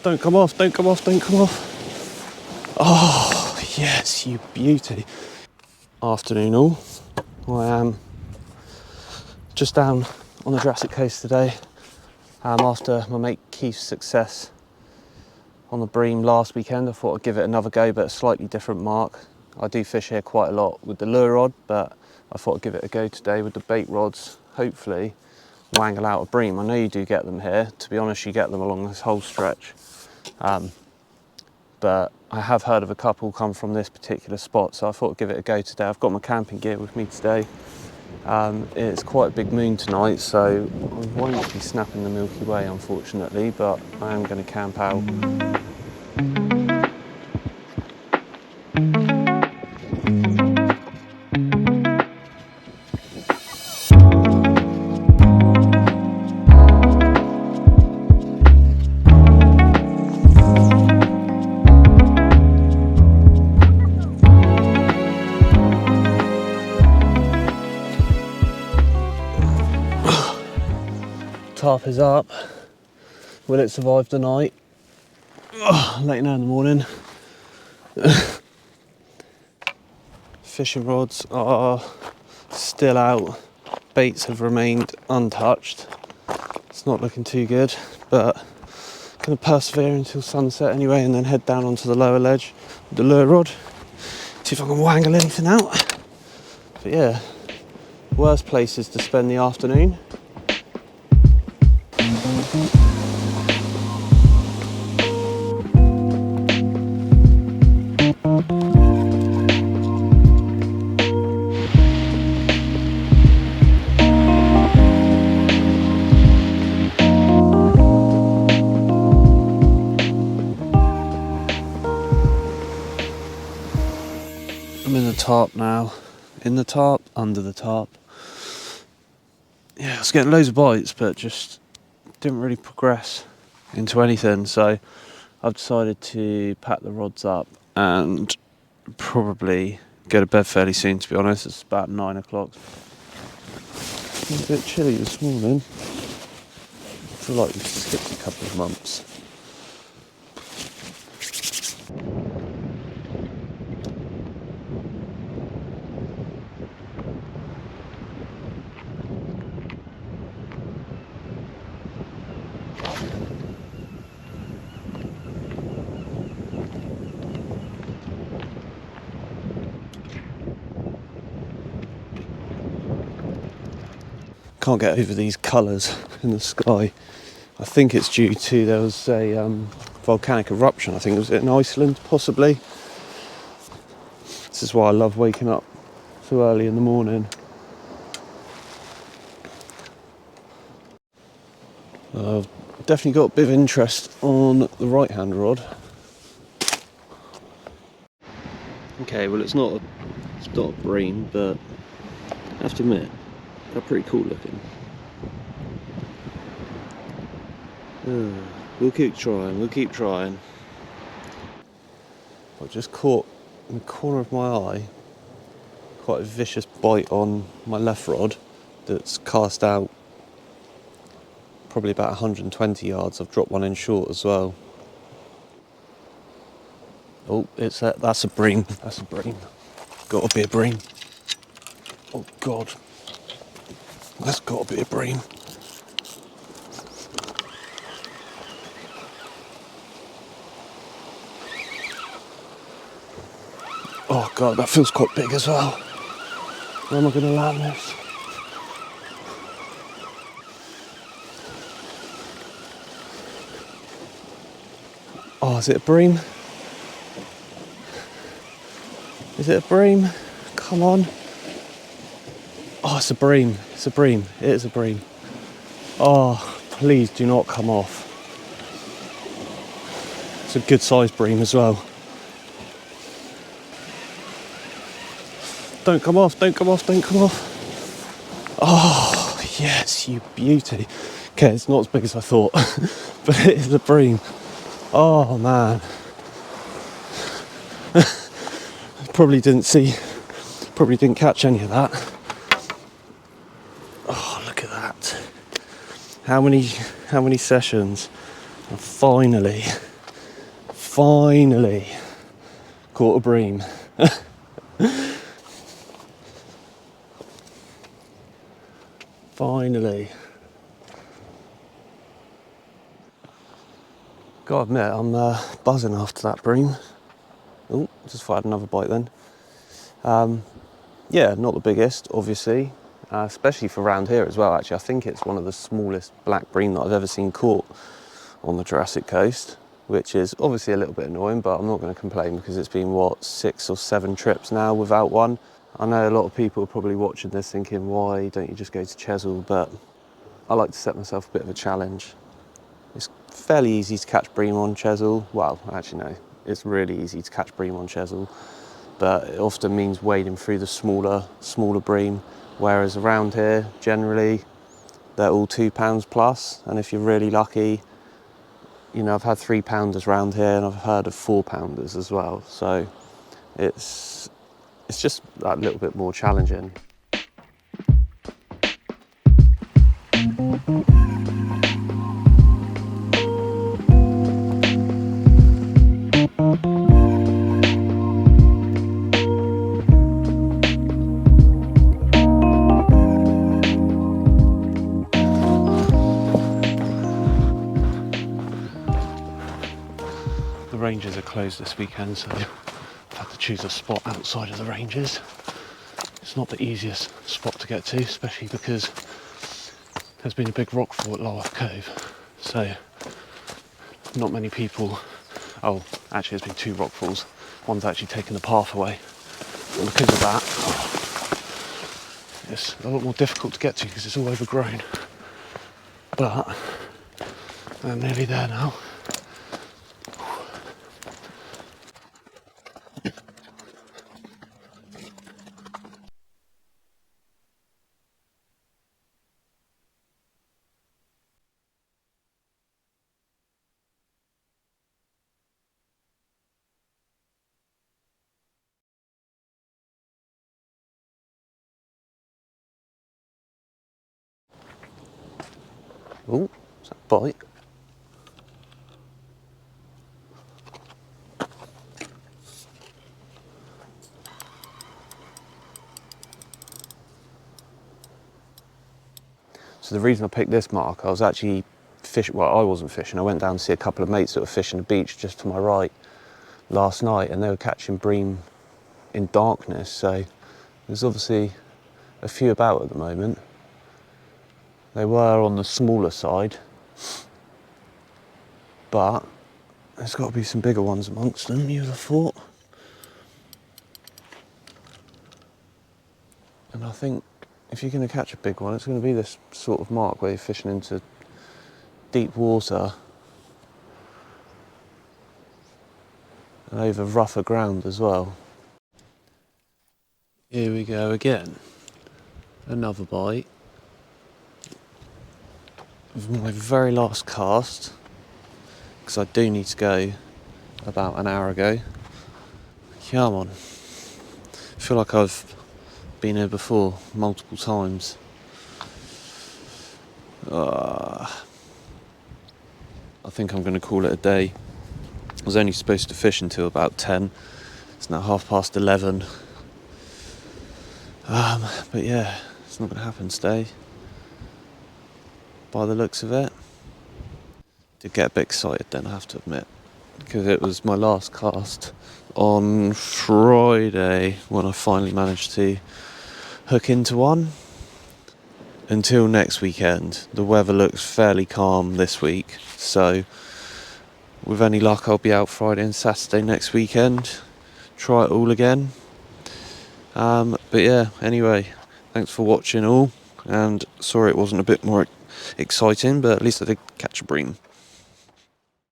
Don't come off, don't come off, don't come off. Oh, yes, you beauty. Afternoon all. I am just down on the Jurassic Coast today after my mate Keith's success on the Bream last weekend. I thought I'd give it another go, but a slightly different mark. I do fish here quite a lot with the lure rod, but I thought I'd give it a go today with the bait rods. Hopefully wangle out a Bream. I know you do get them here. To be honest, you get them along this whole stretch. But I have heard of a couple come from this particular spot, so I thought I'd give it a go today. I've got my camping gear with me today. It's quite a big moon tonight, so I won't be snapping the Milky Way unfortunately, but I am going to camp out. Tarp is up. Will it survive the night? I'll let you know in the morning. Fishing rods are still out. Baits have remained untouched. It's not looking too good, but going to persevere until sunset anyway, and then head down onto the lower ledge with the lure rod. See if I can wangle anything out. But yeah, worst places to spend the afternoon. I'm in the tarp now. In the tarp, under the tarp. Yeah, I was getting loads of bites, but just didn't really progress into anything. So I've decided to pack the rods up and probably go to bed fairly soon, to be honest. It's about 9 o'clock. It's a bit chilly this morning. I feel like we've skipped a couple of months. Can't get over these colours in the sky. I think it's due to there was a volcanic eruption. I think it was in Iceland, possibly. This is why I love waking up so early in the morning. I've definitely got a bit of interest on the right-hand rod. Okay, well it's not a Bream, but I have to admit, they're pretty cool looking. We'll keep trying. I just caught in the corner of my eye quite a vicious bite on my left rod that's cast out probably about 120 yards. I've dropped one in short as well. Oh, that's a Bream. That's a Bream. Got to be a Bream. Oh God. That's got to be a Bream. Oh God, that feels quite big as well. Where am I going to land this? Oh, is it a Bream? Is it a Bream? Come on. Oh, it's a Bream. It's a Bream. It is a Bream. Oh, please do not come off. It's a good sized Bream as well. Don't come off, don't come off, don't come off. Oh, yes, you beauty. Okay, it's not as big as I thought, but it is a Bream. Oh, man. Probably didn't catch any of that. Oh, look at that. How many sessions? And finally, Finally caught a bream. Finally. Gotta admit, I'm buzzing after that bream. Oh, just fired another bite then. Yeah, not the biggest, obviously, especially for around here as well, actually. I think it's one of the smallest black bream that I've ever seen caught on the Jurassic coast, which is obviously a little bit annoying, but I'm not going to complain because it's been, what, 6 or 7 trips now without one. I know a lot of people are probably watching this thinking, why don't you just go to Chesil? But I like to set myself a bit of a challenge. It's fairly easy to catch bream on Chesil. Well, actually no, it's really easy to catch bream on Chesil, but it often means wading through the smaller bream, whereas around here, generally, they're all £2 plus, and if you're really lucky, you know, I've had 3-pounders around here, and I've heard of 4-pounders as well, so it's just that little bit more challenging. The ranges are closed this weekend, so I've had to choose a spot outside of the ranges. It's not the easiest spot to get to, especially because there's been a big rockfall at Lower Cove, so not many people. Oh, actually there's been 2 rockfalls. One's actually taken the path away, and because of that it's a lot more difficult to get to because it's all overgrown, but I'm nearly there now. Oh, is that a bite? So the reason I picked this mark, I was actually fishing, well, I wasn't fishing, I went down to see a couple of mates that were fishing the beach just to my right last night, and they were catching bream in darkness, so there's obviously a few about at the moment. They were on the smaller side, but there's got to be some bigger ones amongst them, you'd have thought. And I think if you're going to catch a big one, it's going to be this sort of mark where you're fishing into deep water and over rougher ground as well. Here we go again. Another bite of my very last cast, because I do need to go about an hour ago. Come on. I feel like I've been here before multiple times. I think I'm going to call it a day. I was only supposed to fish until about 10. It's now 11:30. But yeah, it's not going to happen today, by the looks of it. Did get a bit excited then, I have to admit, because it was my last cast on Friday when I finally managed to hook into one. Until next weekend, the weather looks fairly calm this week, so with any luck I'll be out Friday and Saturday next weekend, try it all again. But yeah, anyway, thanks for watching all, and sorry it wasn't a bit more exciting, but at least I did catch a bream.